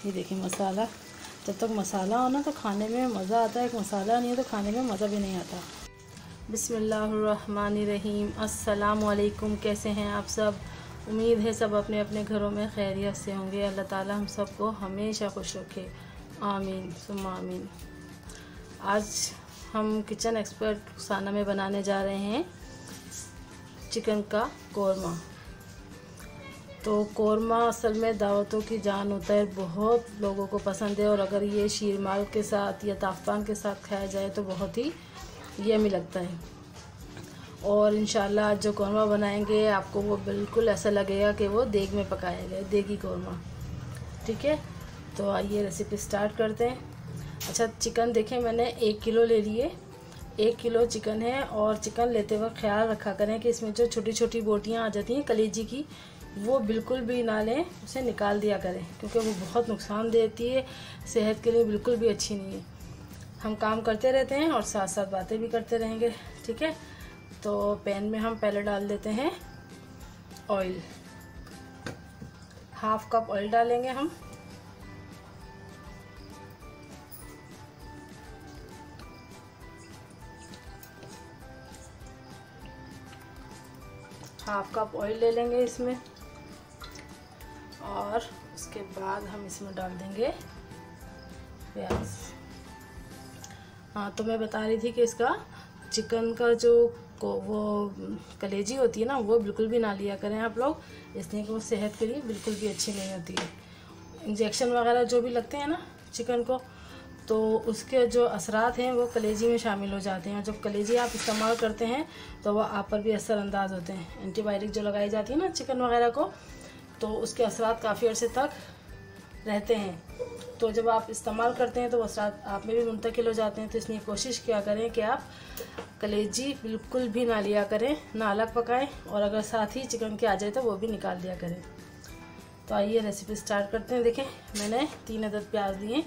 ये देखिए मसाला, जब तक मसाला हो ना तो खाने में मज़ा आता है, मसाला नहीं है तो खाने में मज़ा भी नहीं आता। बिस्मिल्लाहिर्रहमानिर्रहीम। अस्सलामु अलैकुम। कैसे हैं आप सब? उम्मीद है सब अपने अपने घरों में खैरियत से होंगे। अल्लाह ताला हम सबको हमेशा खुश रखे, आमीन सुम्मा आमीन। आज हम किचन एक्सपर्ट रुखसाना में बनाने जा रहे हैं चिकन का कौरमा। तो कौरमा असल में दावतों की जान होता है, बहुत लोगों को पसंद है। और अगर ये शीरमाल के साथ या ताफ़तान के साथ खाया जाए तो बहुत ही यम्मी लगता है। और इंशाल्लाह आज जो कौरमा बनाएंगे आपको वो बिल्कुल ऐसा लगेगा कि वो देग में पकाया गया, देगी कौरमा। ठीक है, तो आइए रेसिपी स्टार्ट करते हैं। अच्छा, चिकन देखें मैंने 1 किलो ले लिए। 1 किलो चिकन है। और चिकन लेते वक्त ख्याल रखा करें कि इसमें जो छोटी छोटी बोटियाँ आ जाती हैं कलेजी की, वो बिल्कुल भी ना लें, उसे निकाल दिया करें, क्योंकि वो बहुत नुकसान देती है, सेहत के लिए बिल्कुल भी अच्छी नहीं है। हम काम करते रहते हैं और साथ साथ बातें भी करते रहेंगे। ठीक है, तो पैन में हम पहले डाल देते हैं ऑयल। 1/2 कप ऑयल डालेंगे हम। हाफ कप ऑयल ले लेंगे इसमें। और उसके बाद हम इसमें डाल देंगे प्याज। हाँ, तो मैं बता रही थी कि इसका चिकन का जो वो कलेजी होती है ना, वो बिल्कुल भी ना लिया करें आप लोग, इसलिए कि वो सेहत के लिए बिल्कुल भी अच्छी नहीं होती है। इंजेक्शन वगैरह जो भी लगते हैं ना चिकन को, तो उसके जो असरात हैं वो कलेजी में शामिल हो जाते हैं। और जब कलेजी आप इस्तेमाल करते हैं तो वह आप पर भी असरअंदाज होते हैं। एंटीबायोटिक जो लगाई जाती है ना चिकन वगैरह को, तो उसके असरात काफ़ी अर्से तक रहते हैं। तो जब आप इस्तेमाल करते हैं तो वो असरात आप में भी मुंतकिल हो जाते हैं। तो इसलिए कोशिश किया करें कि आप कलेजी बिल्कुल भी ना लिया करें, ना अलग पकाएं, और अगर साथ ही चिकन के आ जाए तो वो भी निकाल दिया करें। तो आइए रेसिपी स्टार्ट करते हैं। देखें मैंने 3 अदद प्याज लिए।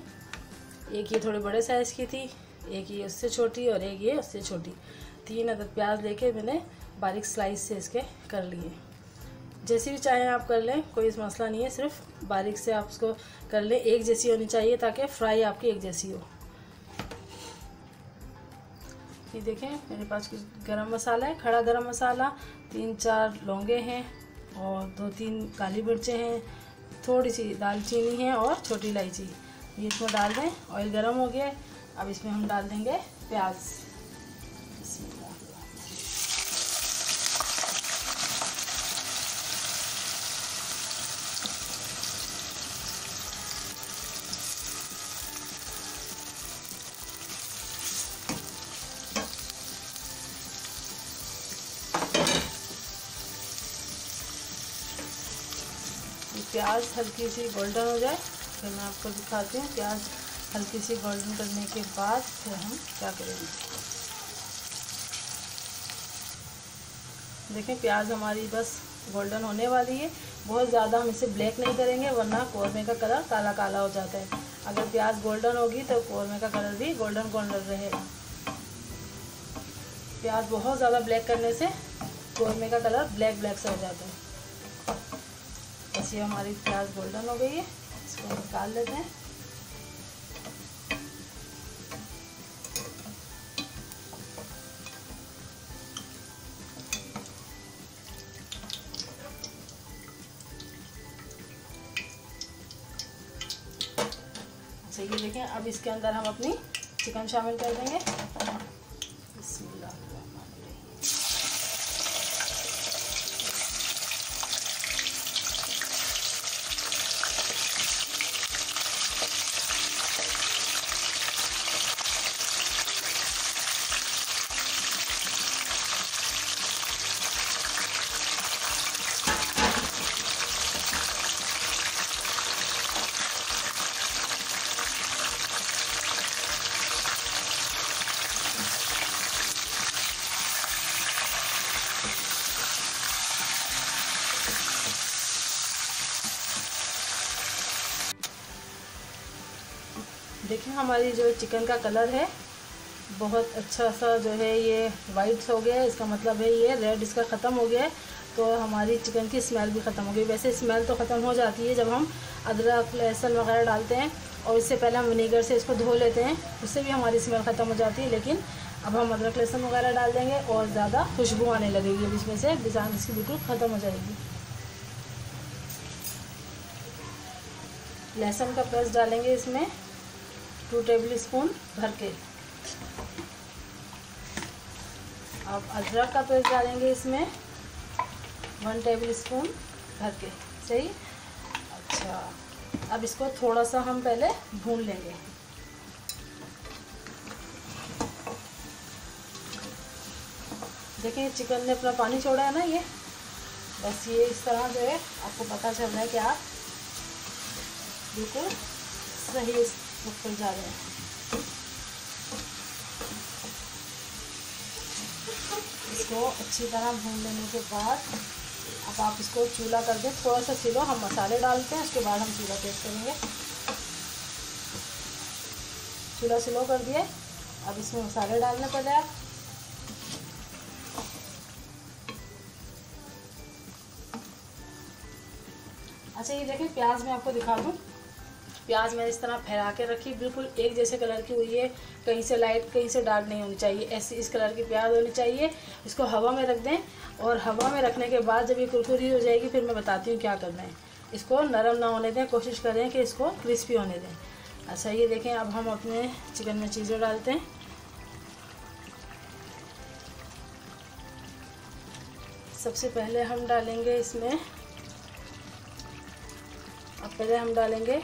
एक ये थोड़े बड़े साइज़ की थी, एक ये उससे छोटी और एक ये उससे छोटी। 3 अदद प्याज लेके मैंने बारीक स्लाइस से इसके कर लिए। जैसी भी चाहें आप कर लें, कोई मसला नहीं है, सिर्फ बारीक से आप उसको कर लें। एक जैसी होनी चाहिए ताकि फ्राई आपकी एक जैसी हो। ये देखें मेरे पास कुछ गरम मसाला है, खड़ा गरम मसाला, 3-4 लौंगे हैं और 2-3 काली मिर्चें हैं, थोड़ी सी दालचीनी है और छोटी इलायची। ये इसमें डाल दें। ऑयल गरम हो गया, अब इसमें हम डाल देंगे प्याज। प्याज हल्की सी गोल्डन हो जाए फिर मैं आपको दिखाती हूँ। प्याज हल्की सी गोल्डन करने के बाद फिर हम क्या करेंगे। देखें प्याज हमारी बस गोल्डन होने वाली है। बहुत ज़्यादा हम इसे ब्लैक नहीं करेंगे, वरना कौरमे का कलर काला काला हो जाता है। अगर प्याज गोल्डन होगी तो कौरमे का कलर भी गोल्डन गोल्डन रहेगा। प्याज बहुत ज़्यादा ब्लैक करने से कौरमे का कलर ब्लैक ब्लैक सा हो जाता है। बस ये हमारी प्याज गोल्डन हो गई है, इसको निकाल लेते हैं। अच्छा, ये देखें अब इसके अंदर हम अपनी चिकन शामिल कर देंगे। बिस्मिल्लाह। देखिए हमारी जो चिकन का कलर है बहुत अच्छा सा जो है ये वाइट हो गया है। इसका मतलब है ये रेड इसका ख़त्म हो गया है। तो हमारी चिकन की स्मेल भी ख़त्म हो गई। वैसे स्मेल तो ख़त्म हो जाती है जब हम अदरक लहसुन वगैरह डालते हैं, और इससे पहले हम विनेगर से इसको धो लेते हैं, उससे भी हमारी स्मेल ख़त्म हो जाती है। लेकिन अब हम अदरक लहसुन वगैरह डाल देंगे और ज़्यादा खुशबू आने लगेगी, अब इसमें से बिजान इसकी बिल्कुल ख़त्म हो जाएगी। लहसुन का पेस्ट डालेंगे इसमें 2 टेबल स्पून भर के। अब अदरक का पेस्ट डालेंगे इसमें 1 टेबल स्पून भर के। सही। अच्छा, अब इसको थोड़ा सा हम पहले भून लेंगे। देखिए चिकन ने अपना पानी छोड़ा है ना, ये बस ये इस तरह जो है आपको पता चल रहा है कि आप बिल्कुल सही ऊपर जा रहे हैं। इसको अच्छी तरह भून लेने के बाद अब आप इसको चूल्हा कर दें थोड़ा सा स्लो। हम मसाले डालते हैं, उसके बाद हम चूल्हा तेज करेंगे। चूल्हा स्लो कर दिए। अब इसमें मसाले डालने पड़े आप। अच्छा, ये देखिए प्याज मैं आपको दिखा दूँ। प्याज मैंने इस तरह फैला के रखी, बिल्कुल एक जैसे कलर की हुई है, कहीं से लाइट कहीं से डार्क नहीं होनी चाहिए, ऐसी इस कलर की प्याज होनी चाहिए। इसको हवा में रख दें, और हवा में रखने के बाद जब ये कुरकुरी हो जाएगी फिर मैं बताती हूँ क्या करना है। इसको नरम ना होने दें, कोशिश करें कि इसको क्रिस्पी होने दें। अच्छा, ये देखें अब हम अपने चिकन में चीज़ें डालते हैं। सबसे पहले हम डालेंगे इसमें, अब पहले हम डालेंगे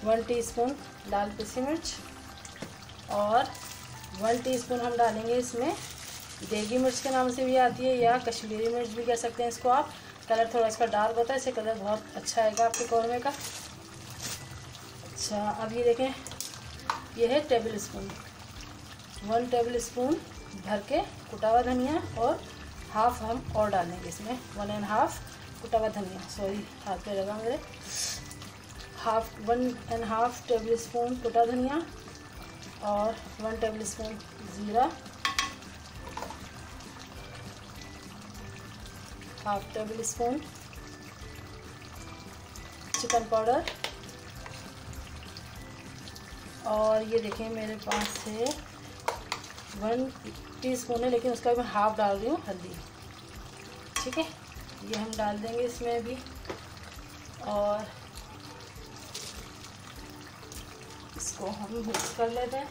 1 टीस्पून लाल पिसी मिर्च, और 1 टीस्पून हम डालेंगे इसमें देगी मिर्च के नाम से भी आती है, या कश्मीरी मिर्च भी कह सकते हैं इसको आप। कलर थोड़ा इसका डार्क होता है, इससे कलर बहुत अच्छा आएगा आपके कौरमे का। अच्छा, अब ये देखें ये है टेबल स्पून, 1 टेबल स्पून भर के कुटा हुआ धनिया, और हाफ हम और डालेंगे इसमें 1.5 कुटा हुआ धनिया। सॉरी, हाथ पे लगा मेरे। 1.5 टेबल स्पून कुटा धनिया, और 1 टेबल स्पून ज़ीरा, 1/2 टेबल स्पून चिकन पाउडर, और ये देखें मेरे पास है 1 टीस्पून है, लेकिन उसका मैं हाफ डाल रही हूँ हल्दी। ठीक है, ये हम डाल देंगे इसमें अभी, और इसको हम मिक्स कर लेते हैं।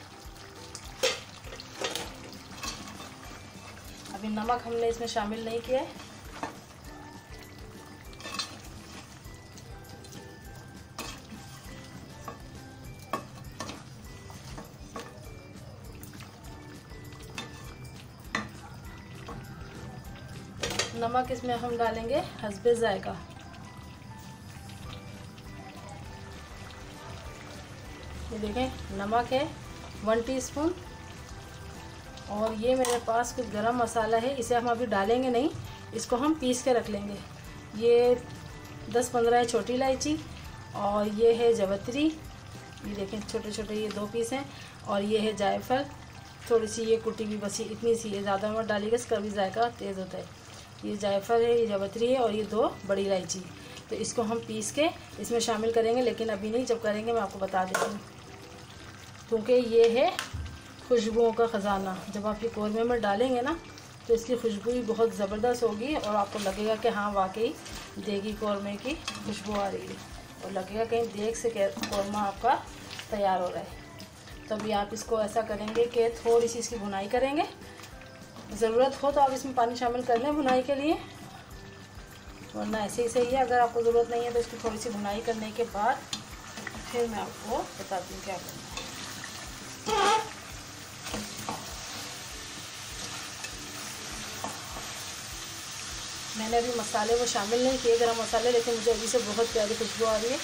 अभी नमक हमने इसमें शामिल नहीं किया है। नमक इसमें हम डालेंगे हस्बे जायका। ये देखें नमक है 1 टीस्पून, और ये मेरे पास कुछ गरम मसाला है, इसे हम अभी डालेंगे नहीं, इसको हम पीस के रख लेंगे। ये 10-15 है छोटी इलायची, और ये है जावित्री, ये देखें छोटे छोटे ये 2 पीस हैं, और ये है जायफल थोड़ी सी, ये कुटी भी बसी इतनी सी है, ज़्यादा मत डालिएगा, इसका भी जायका तेज़ होता है। ये जायफल है, ये जावित्री है, और ये 2 बड़ी इलायची। तो इसको हम पीस के इसमें शामिल करेंगे, लेकिन अभी नहीं, जब करेंगे मैं आपको बता देती हूँ, क्योंकि ये है खुशबुओं का ख़जाना। जब आप ये कौरमे में डालेंगे ना तो इसकी खुशबू भी बहुत ज़बरदस्त होगी, और आपको लगेगा कि हाँ वाकई देगी कौरमे की खुशबू आ रही है, और लगेगा कहीं देग से कौरमा आपका तैयार हो रहा है। तो अभी आप इसको ऐसा करेंगे कि थोड़ी सी इसकी भुनाई करेंगे, ज़रूरत हो तो आप इसमें पानी शामिल कर लें भुनाई के लिए, वरना ऐसे ही सही है। अगर आपको ज़रूरत नहीं है तो इसकी थोड़ी सी भुनाई करने के बाद फिर मैं आपको बताती हूँ क्या करना है। मैंने अभी मसाले वो शामिल नहीं किए गरम मसाले, लेकिन मुझे अभी से बहुत प्यारी खुशबू आ रही है।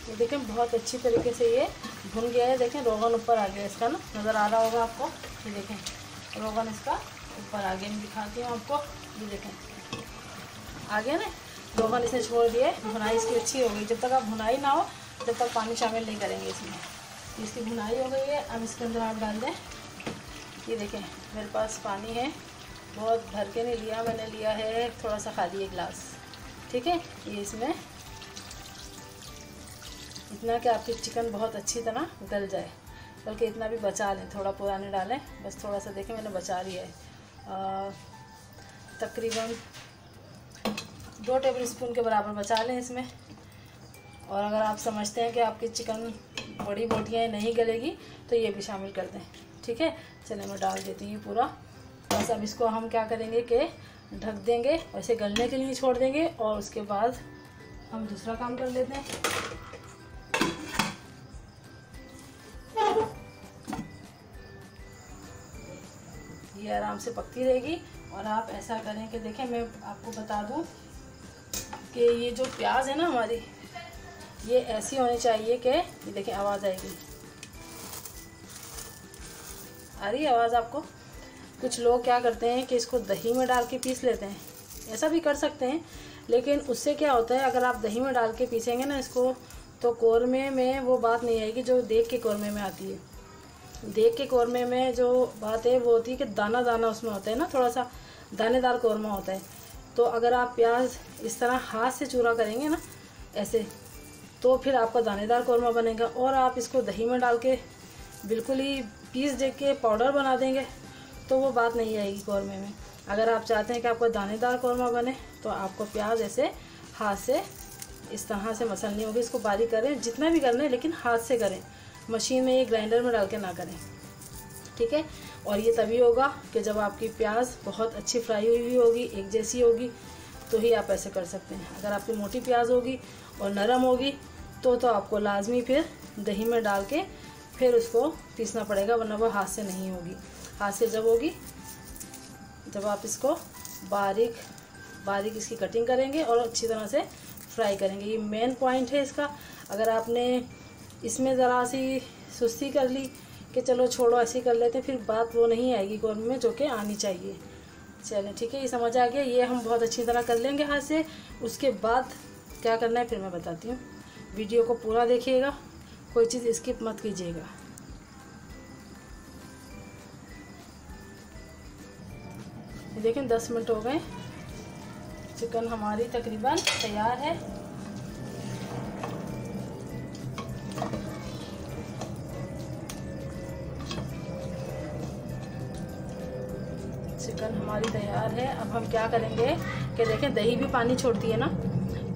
ये देखें बहुत अच्छी तरीके से ये भुन गया है। देखें रोगन ऊपर आ गया इसका ना, नज़र आ रहा होगा आपको। ये देखें रोगन इसका ऊपर आ गया, मैं दिखाती हूँ आपको। ये देखें आ गया ना। 2 घंटे इसने छोड़ दिए, भुनाई इसकी अच्छी हो गई। जब तक आप भुनाई ना हो जब तक पानी शामिल नहीं करेंगे इसमें। इसकी भुनाई हो गई है। अब इसके अंदर आप डाल दें, ये देखें मेरे पास पानी है, बहुत भर के नहीं लिया मैंने, लिया है थोड़ा सा खाली 1 गिलास, ठीक है। ये इसमें इतना कि आपकी चिकन बहुत अच्छी तरह गल जाए, बल्कि इतना भी बचा लें, थोड़ा पुराने डालें, बस थोड़ा सा देखें मैंने बचा लिया है। तकरीबन 2 टेबलस्पून के बराबर बचा लें इसमें। और अगर आप समझते हैं कि आपकी चिकन बड़ी बोटियाँ नहीं गलेगी तो ये भी शामिल कर दें, ठीक है। चलिए मैं डाल देती हूँ पूरा। बस अब इसको हम क्या करेंगे कि ढक देंगे और इसे गलने के लिए छोड़ देंगे, और उसके बाद हम दूसरा काम कर लेते हैं। ये आराम से पकती रहेगी। और आप ऐसा करें कि देखें, मैं आपको बता दूं कि ये जो प्याज है ना हमारी, ये ऐसी होनी चाहिए कि ये देखें आवाज़ आएगी, आ रही है आवाज़ आपको। कुछ लोग क्या करते हैं कि इसको दही में डाल के पीस लेते हैं, ऐसा भी कर सकते हैं, लेकिन उससे क्या होता है, अगर आप दही में डाल के पीसेंगे ना इसको, तो कौरमे में वो बात नहीं आएगी जो देग के कौरमे में आती है। देग के कौरमे में जो बात है वो होती है कि दाना दाना उसमें होता है ना, थोड़ा सा दानेदार कौरमा होता है। तो अगर आप प्याज इस तरह हाथ से चूरा करेंगे ना ऐसे, तो फिर आपका दानेदार कौरमा बनेगा। और आप इसको दही में डाल के बिल्कुल ही पीस दे के पाउडर बना देंगे तो वो बात नहीं आएगी कौरमे में। अगर आप चाहते हैं कि आपका दानेदार कौरमा बने तो आपको प्याज ऐसे हाथ से इस तरह से मसलनी होगी। इसको बारीक करें, जितना भी करना है लेकिन हाथ से करें, मशीन में, ये ग्राइंडर में डाल के ना करें, ठीक है। और ये तभी होगा कि जब आपकी प्याज बहुत अच्छी फ्राई हुई होगी, एक जैसी होगी, तो ही आप ऐसे कर सकते हैं। अगर आपकी मोटी प्याज होगी और नरम होगी तो आपको लाजमी फिर दही में डाल के फिर उसको पीसना पड़ेगा, वरना वो हाथ से नहीं होगी। हाथ से जब होगी जब आप इसको बारीक बारीक इसकी कटिंग करेंगे और अच्छी तरह से फ्राई करेंगे। ये मेन पॉइंट है इसका। अगर आपने इसमें ज़रा सी सुस्ती कर ली कि चलो छोड़ो ऐसे ही कर लेते हैं, फिर बात वो नहीं आएगी कौरमे में जो कि आनी चाहिए। चलें ठीक है, ये समझ आ गया। ये हम बहुत अच्छी तरह कर लेंगे हाथ से। उसके बाद क्या करना है फिर मैं बताती हूँ। वीडियो को पूरा देखिएगा, कोई चीज़ स्किप मत कीजिएगा। देखें 10 मिनट हो गए, चिकन हमारी तकरीबन तैयार है। चिकन हमारी तैयार है। अब हम क्या करेंगे कि देखें दही भी पानी छोड़ती है ना,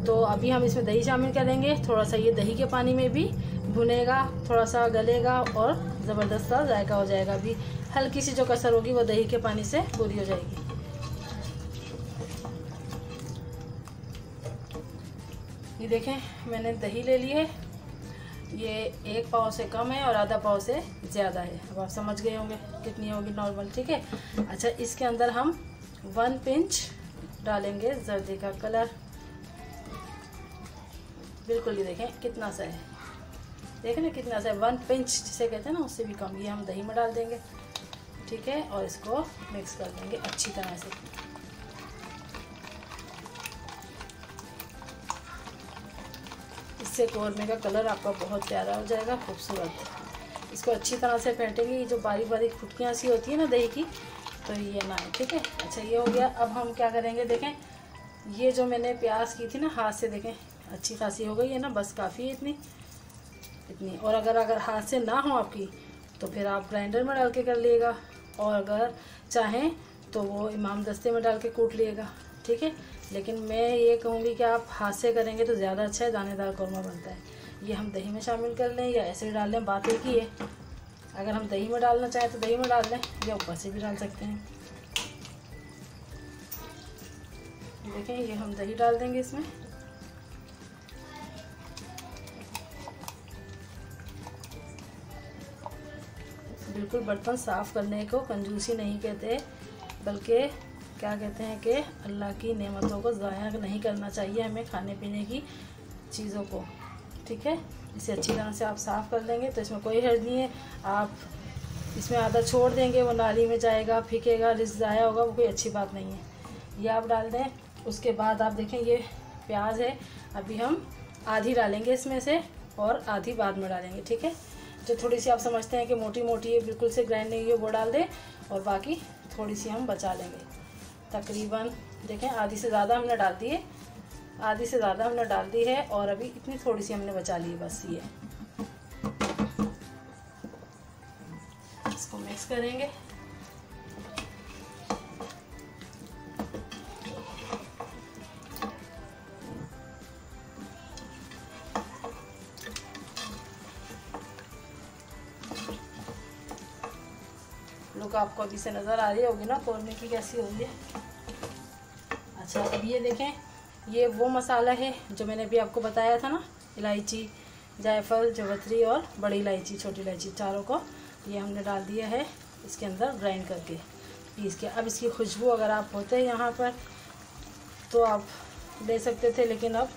तो अभी हम इसमें दही शामिल करेंगे। थोड़ा सा ये दही के पानी में भी भुनेगा, थोड़ा सा गलेगा और ज़बरदस्त सा जायका हो जाएगा। अभी हल्की सी जो कसर होगी वो दही के पानी से पूरी हो जाएगी। ये देखें मैंने दही ले ली है, ये 1 पाव से कम है और आधा पाव से ज़्यादा है। अब आप समझ गए होंगे कितनी होगी नॉर्मल, ठीक है। अच्छा, इसके अंदर हम 1 पिंच डालेंगे जर्दी का कलर, बिल्कुल। ये देखें कितना सा है, देखें ना कितना सा है, 1 पिंच जिसे कहते हैं ना, उससे भी कम। ये हम दही में डाल देंगे, ठीक है, और इसको मिक्स कर देंगे अच्छी तरह से। इससे कौरमे का कलर आपका बहुत प्यारा हो जाएगा, खूबसूरत। इसको अच्छी तरह से फेंटेंगे। ये जो बारीक बारीक फुटकियाँ सी होती है ना दही की, तो ये ना है, ठीक है। अच्छा, ये हो गया। अब हम क्या करेंगे, देखें ये जो मैंने प्याज की थी ना हाथ से, देखें अच्छी खासी हो गई है ना, बस काफ़ी है इतनी। और अगर हाथ से ना हो आपकी तो फिर आप ग्राइंडर में डाल के कर लिएगा, और अगर चाहें तो वो इमाम दस्ते में डाल के कूट लिएगा, ठीक है। लेकिन मैं ये कहूँगी कि आप हाथ से करेंगे तो ज़्यादा अच्छा है, दानेदार कौरमा बनता है। ये हम दही में शामिल कर लें या ऐसे डाल लें, बात एक ही है। अगर हम दही में डालना चाहें तो दही में डाल लें, या ऊपर से भी डाल सकते हैं। देखें ये हम दही डाल देंगे इसमें। बिल्कुल बर्तन साफ़ करने को कंजूसी नहीं कहते, बल्कि क्या कहते हैं कि अल्लाह की नेमतों को ज़ाया नहीं करना चाहिए हमें, खाने पीने की चीज़ों को, ठीक है। इसे अच्छी तरह से आप साफ़ कर लेंगे तो इसमें कोई हर्ज नहीं है। आप इसमें आधा छोड़ देंगे, वो नाली में जाएगा, फेंकेगा, रिस्क ज़ाया होगा, वो कोई अच्छी बात नहीं है। ये आप डाल दें। उसके बाद आप देखें ये प्याज है अभी हम आधी डालेंगे इसमें से और आधी बाद में डालेंगे, ठीक है। जो थोड़ी सी आप समझते हैं कि मोटी मोटी है, बिल्कुल से ग्राइंड नहीं है, वो डाल दें और बाकी थोड़ी सी हम बचा लेंगे। तकरीबन देखें आधी से ज़्यादा हमने डाल दी है, आधी से ज़्यादा हमने डाल दी है और अभी इतनी थोड़ी सी हमने बचा ली है, बस ये। इसको मिक्स करेंगे। लुक आपको अभी से नज़र आ रही होगी ना कौरमे की कैसी हो रही है। अच्छा, अब ये देखें, ये वो मसाला है जो मैंने अभी आपको बताया था ना, इलायची, जायफल, जवित्री और बड़ी इलायची, छोटी इलायची, चारों को ये हमने डाल दिया है इसके अंदर ग्राइंड करके पीस के। अब इसकी खुशबू अगर आप होते यहाँ पर तो आप ले सकते थे, लेकिन अब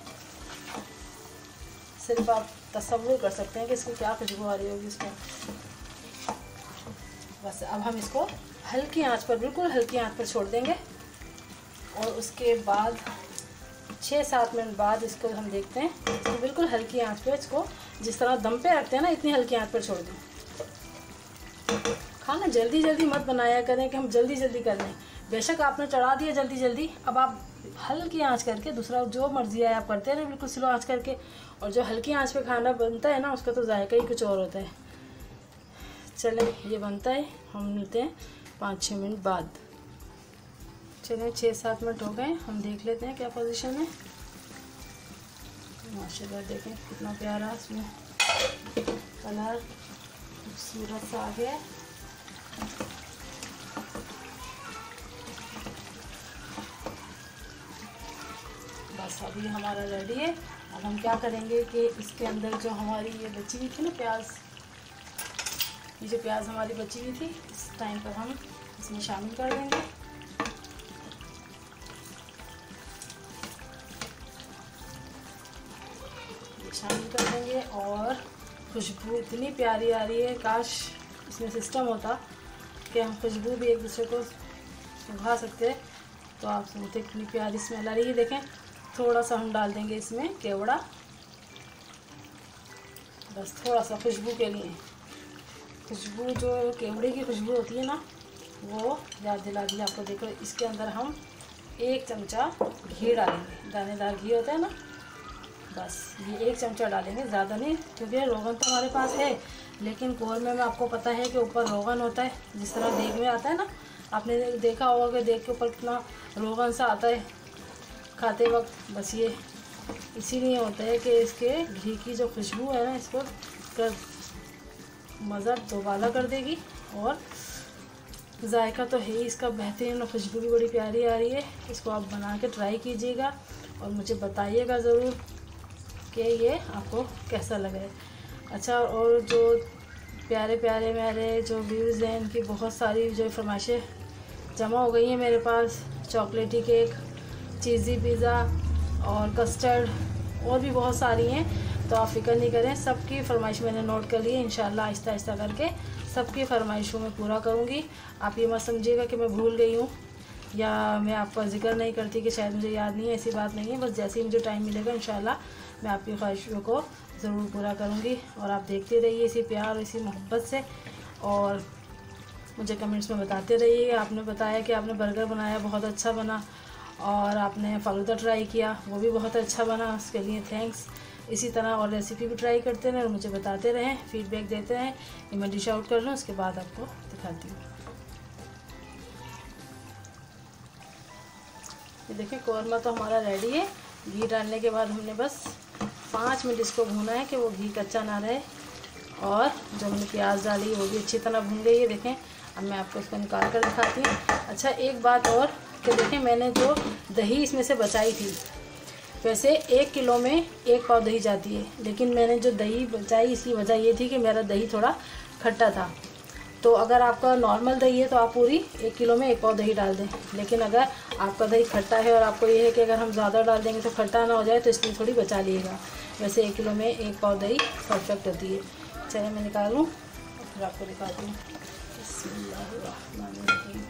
सिर्फ आप तसव्वुर कर सकते हैं कि इसकी क्या खुशबू आ रही होगी इसमें। बस अब हम इसको हल्की आंच पर, बिल्कुल हल्की आंच पर छोड़ देंगे और उसके बाद 6-7 मिनट बाद इसको हम देखते हैं। तो बिल्कुल हल्की आंच पे इसको, जिस तरह दम पे रखते हैं ना, इतनी हल्की आंच पर छोड़ दें। खाना जल्दी जल्दी मत बनाया करें कि हम जल्दी जल्दी कर लें। बेशक आपने चढ़ा दिया जल्दी जल्दी, अब आप हल्की आंच करके, दूसरा जो मर्जी है आप करते रहे बिल्कुल स्लो आंच करके। और जो हल्की आंच पे खाना बनता है ना, उसका तो जायका ही कुछ और होता है। चलें, ये बनता है, हम मिलते हैं 5-6 मिनट बाद। चलें, 6-7 मिनट हो गए, हम देख लेते हैं क्या पोजीशन है। माशाल्लाह देखें कितना प्यारा इसमें कलर खूबसूरत सा आ गया है। बस अभी हमारा रेडी है। अब हम क्या करेंगे कि इसके अंदर जो हमारी ये बची हुई थी ना प्याज, ये जो प्याज हमारी बची हुई थी, इस टाइम पर हम इसमें शामिल कर देंगे। ये शामिल कर देंगे और खुशबू इतनी प्यारी आ रही है। काश इसमें सिस्टम होता कि हम खुशबू भी एक दूसरे को सुंघा सकते, तो आप सुनते कितनी प्यारी स्मेल आ रही है। देखें, थोड़ा सा हम डाल देंगे इसमें केवड़ा, बस थोड़ा सा खुशबू के लिए। खुशबू जो केवड़े की खुशबू होती है ना, वो याद दिला दी आपको। देखो, इसके अंदर हम 1 चमचा घी डालेंगे, दानेदार घी होता है ना, बस ये 1 चमचा डालेंगे, ज़्यादा नहीं, क्योंकि रोगन तो हमारे पास है, लेकिन कौरमे में आपको पता है कि ऊपर रोगन होता है, जिस तरह देग में आता है ना, आपने देखा होगा कि देग के ऊपर कितना रोगन सा आता है खाते वक्त। बस ये इसीलिए होता है कि इसके घी की जो खुशबू है ना, इसको मज़ा दोबाला कर देगी। और जायका तो है ही इसका बेहतरीन, खुशबू भी बड़ी प्यारी आ रही है। इसको आप बना के ट्राई कीजिएगा और मुझे बताइएगा ज़रूर कि ये आपको कैसा लगा है। अच्छा, और जो प्यारे प्यारे मेरे जो व्यूज़ हैं, इनकी बहुत सारी जो फरमाइशें जमा हो गई हैं मेरे पास। चॉकलेटी केक, चीज़ी पिज़्ज़ा और कस्टर्ड, और भी बहुत सारी हैं, तो आप फ़िक्र नहीं करें, सबकी फरमाइश मैंने नोट कर ली है। इंशाल्लाह आहिस्ता आहिस्ता करके सबकी फरमाइशों में पूरा करूँगी। आप ये मत समझिएगा कि मैं भूल गई हूँ या मैं आपका जिक्र नहीं करती कि शायद मुझे याद नहीं है, ऐसी बात नहीं है। बस जैसे ही मुझे टाइम मिलेगा इंशाल्लाह मैं आपकी ख्वाहिशों को ज़रूर पूरा करूँगी। और आप देखते रहिए इसी प्यार और इसी मोहब्बत से, और मुझे कमेंट्स में बताते रहिए। आपने बताया कि आपने बर्गर बनाया, बहुत अच्छा बना, और आपने फालूदा ट्राई किया, वो भी बहुत अच्छा बना, उसके लिए थैंक्स। इसी तरह और रेसिपी भी ट्राई करते रहें और मुझे बताते रहें, फीडबैक देते रहें। ये मैं डिश आउट कर लूँ, उसके बाद आपको दिखाती हूँ। ये देखिए, कौरमा तो हमारा रेडी है। घी डालने के बाद हमने बस 5 मिनट इसको भूना है कि वो घी कच्चा ना रहे, और जो हमने प्याज डाली वो भी अच्छी तरह भून गई है। देखें, अब मैं आपको इसको निकाल कर दिखाती हूँ। अच्छा, एक बात और कि देखें, मैंने जो दही इसमें से बचाई थी, वैसे 1 किलो में 1 पाव दही जाती है, लेकिन मैंने जो दही बचाई इसकी वजह ये थी कि मेरा दही थोड़ा खट्टा था। तो अगर आपका नॉर्मल दही है तो आप पूरी 1 किलो में 1 पाव दही डाल दें, लेकिन अगर आपका दही खट्टा है और आपको ये है कि अगर हम ज़्यादा डाल देंगे तो खट्टा ना हो जाए, तो इसलिए थोड़ी बचा लीजिएगा। वैसे 1 किलो में 1 पाव दही परफेक्ट होती है। चलिए मैं निकालूँ और फिर आपको दिखाती हूँ। बिस्मिल्लाहिर्रहमानिर्रहीम।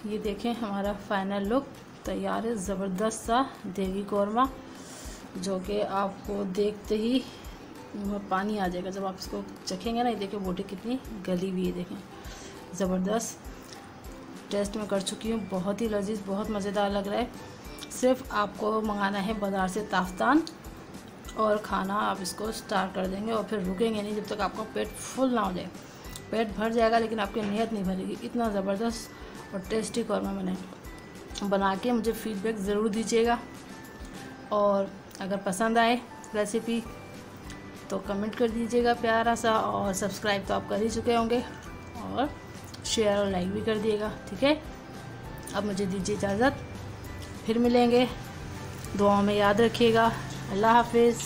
ये देखें हमारा फाइनल लुक तैयार है। ज़बरदस्त सा देगी कौरमा, जो कि आपको देखते ही पानी आ जाएगा जब आप इसको चखेंगे ना। ये देखें बोटी कितनी गली हुई है, देखें ज़बरदस्त टेस्ट में कर चुकी हूँ। बहुत ही लजीज, बहुत मज़ेदार लग रहा है। सिर्फ आपको मंगाना है बाज़ार से ताफ्तान और खाना आप इसको स्टार्ट कर देंगे और फिर रुकेंगे नहीं जब तक आपका पेट फुल ना हो जाए। पेट भर जाएगा लेकिन आपकी नीयत नहीं भरेगी। इतना ज़बरदस्त और टेस्टी कौरमा बना के मुझे फीडबैक ज़रूर दीजिएगा। और अगर पसंद आए रेसिपी तो कमेंट कर दीजिएगा प्यारा सा, और सब्सक्राइब तो आप कर ही चुके होंगे, और शेयर और लाइक भी कर दिएगा। ठीक है, अब मुझे दीजिए इजाज़त, फिर मिलेंगे। दुआओं में याद रखिएगा। अल्लाह हाफिज़।